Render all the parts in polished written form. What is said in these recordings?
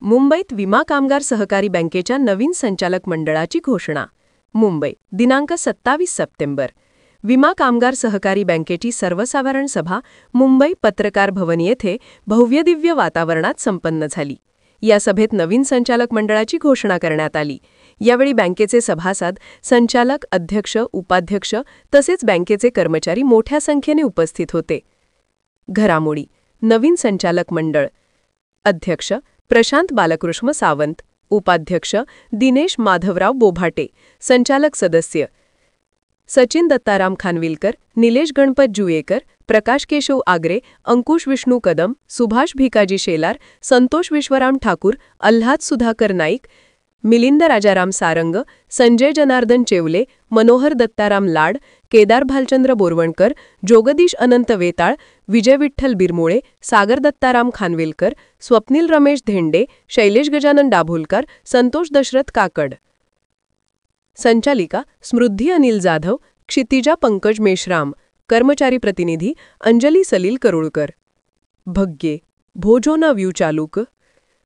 मुंबईत विमा कामगार सहकारी बँकेच्या नवीन संचालक मंडळाची घोषणा. मुंबई, दिनांक 27 सप्टेंबर. विमा कामगार सहकारी बँकेची सर्वसाधारण सभा मुंबई पत्रकार भवन येथे भव्यदिव्य वातावरणात संपन्न झाली. या सभेत नवीन संचालक मंडळाची घोषणा करण्यात आली. यावेळी बँकेचे सभासद, संचालक, अध्यक्ष, उपाध्यक्ष तसेच बँकेचे कर्मचारी मोठ्या संख्येने उपस्थित होते. घडामोडी. नवीन संचालक मंडळ. अध्यक्ष प्रशांत बालकृष्ण सावंत, उपाध्यक्ष दिनेश माधवराव बोभाटे, संचालक सदस्य सचिन दत्ताराम खानविलकर, निलेश गणपत जुयेकर, प्रकाश केशव आगरे, अंकुश विष्णू कदम, सुभाष भिकाजी शेलार, संतोष विश्वराम ठाकूर, अल्हाद सुधाकर नाईक, मिलिंद राजाराम सारंग, संजय जनार्दन चेवले, मनोहर दत्ताराम लाड, केदार भालचंद्र बोरवणकर, जोगदीश अनंत वेताळ, विजय विठ्ठल बिरमुळे, सागर दत्ताराम खानविलकर, स्वप्नील रमेश धेंडे, शैलेश गजानन दाभोलकर, संतोष दशरथ काकड. संचालिका स्मृद्धी अनिल जाधव, क्षितिजा पंकज मेश्राम. कर्मचारी प्रतिनिधी अंजली सलील करुळकर. भग्ये भोजोना व्यू चालूक.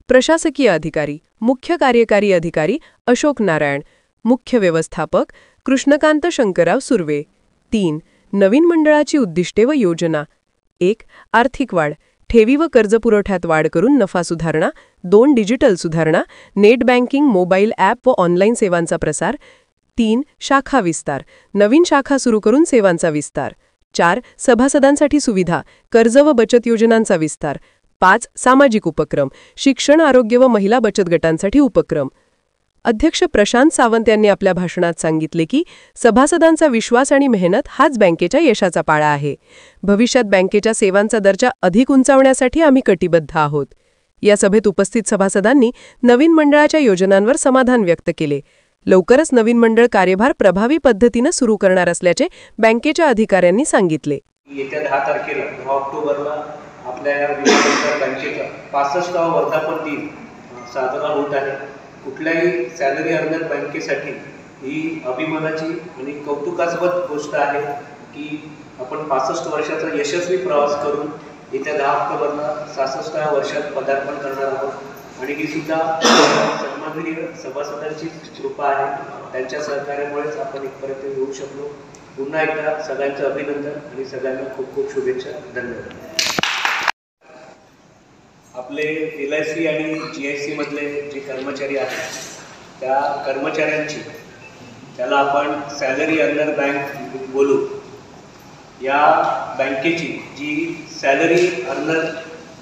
प्रशासकीय अधिकारी मुख्य कार्यकारी अधिकारी अशोक नारायण, मुख्य व्यवस्थापक कृष्णकांत शंकरराव सुर्वे. 3. नवीन मंडळाची उद्दिष्टे व योजना. 1. आर्थिक वाढ, ठेवी व कर्जपुरवठ्यात वाढ करून नफा सुधारणा. 2. डिजिटल सुधारणा, नेट बँकिंग, मोबाईल ॲप व ऑनलाईन सेवांचा प्रसार. 3. शाखा विस्तार, नवीन शाखा सुरू करून सेवांचा विस्तार. 4. सभासदांसाठी सुविधा, कर्ज व बचत योजनांचा विस्तार. 5. सामाजिक उपक्रम, शिक्षण, आरोग्य व महिला बचत गटांसाठी उपक्रम. अध्यक्ष प्रशांत सावंत यांनी आपल्या भाषणात सांगितले की सभासदांचा विश्वास आणि मेहनत हाच बँकेच्या यशाचा पाया आहे. भविष्यात बँकेच्या सेवांचा दर्जा अधिक उंचावण्यासाठी आम्ही कटिबद्ध आहोत. या सभेत उपस्थित सभासदांनी नवीन मंडळाच्या योजनांवर समाधान व्यक्त केले. लवकरच नवीन मंडळ कार्यभार प्रभावी पद्धतीने सुरू करणार असल्याचे बँकेच्या अधिकाऱ्यांनी सांगितले. येत्या 10 तारखेला 9 ऑक्टोबरला आपल्या या विमा कामगार बँकेचा 65वा वर्धापन दिन साजरा होत आहे. कुठल्याही सॅलरी अर्नर बँकेसाठी ही अभिमानाची आणि कौतुकास्पद गोष्ट आहे की आपण 65 वर्षाचा यशस्वी प्रवास करून येत्या 10 ऑक्टोबरला 66व्या वर्षात पदार्पण करणार आहोत. आणि ही सुद्धा सन्माननीय सभासदांची कृपा आहे. त्यांच्या सहकार्यामुळेच आपण इथपर्यंत येऊ शकलो. पुन्हा एकदा सगळ्यांचं अभिनंदन आणि सगळ्यांना खूप खूप शुभेच्छा. धन्यवाद. आपले LIC आणि GIC मधले जे कर्मचारी आहेत त्या कर्मचाऱ्यांची, त्याला आपण सॅलरी अर्नर बँक बोलू, या बँकेची जी सॅलरी अर्नर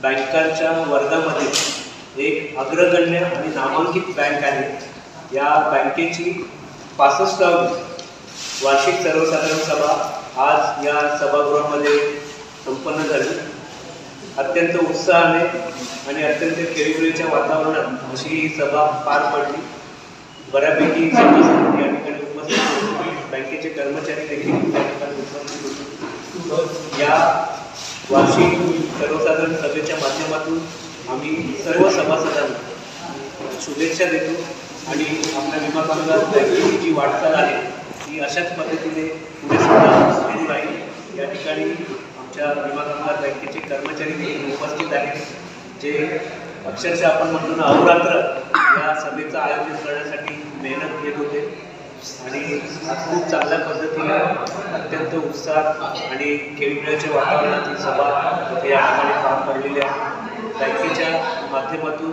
बँकांच्या वर्गामध्ये एक अग्रगण्य आणि नामांकित बँक आहे. या बँकेची 65वी वार्षिक सर्वसाधारण सभा आज या सभागृहामध्ये संपन्न झाली. अत्यंत उत्साहाने आणि अत्यंत खेळीमेळीच्या वातावरणात अशी ही सभा पार पडली. बऱ्यापैकी सभासद या ठिकाणी उपस्थित होते, बँकेचे कर्मचारी देखील त्या ठिकाणी उपस्थित होते. या वार्षिक सर्वसाधारण सभेच्या माध्यमातून आम्ही सर्व सभासदांना शुभेच्छा देतो आणि आपल्या विमा कामगार बँकेची जी वाटचाल आहे ती अशाच पद्धतीने पुढे सुद्धा सुरू राहील. या ठिकाणी आमच्या विमा कामगार बँकेचे कर्मचारी देखील उपस्थित आहेत, जे अक्षरशः आपण म्हणतो ना अहोरात्र या सभेचं आयोजन करण्यासाठी मेहनत घेत होते. आणि आज खूप चांगल्या पद्धतीने अत्यंत उत्साह आणि खेळीमेळीच्या वातावरणात ही सभा या ठिकाणी पार पडलेली आहे. बँकेच्या माध्यमातून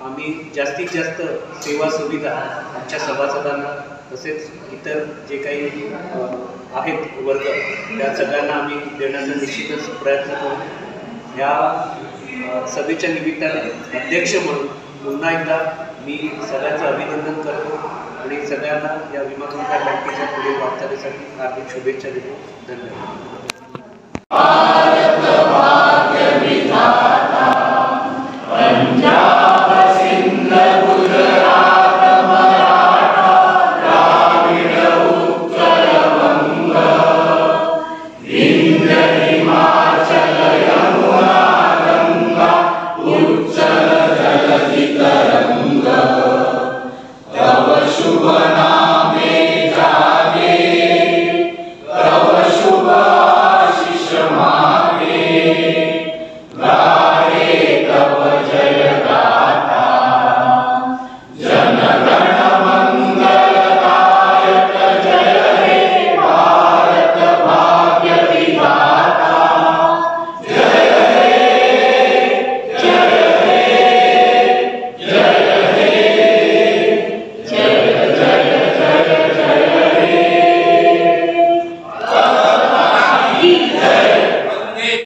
आम्ही जास्तीत जास्त सेवा सुविधा आमच्या सभासदांना तसेच इतर जे काही आहेत वर्ग त्या सगळ्यांना आम्ही देण्याचा निश्चितच प्रयत्न करू. या सभेच्या निमित्ताने अध्यक्ष म्हणून पुन्हा एकदा मी सगळ्यांचं अभिनंदन करतो आणि सगळ्यांना या विमा कामगार बँकेच्या पुढील वाटचालीसाठी हार्दिक शुभेच्छा देतो. धन्यवाद.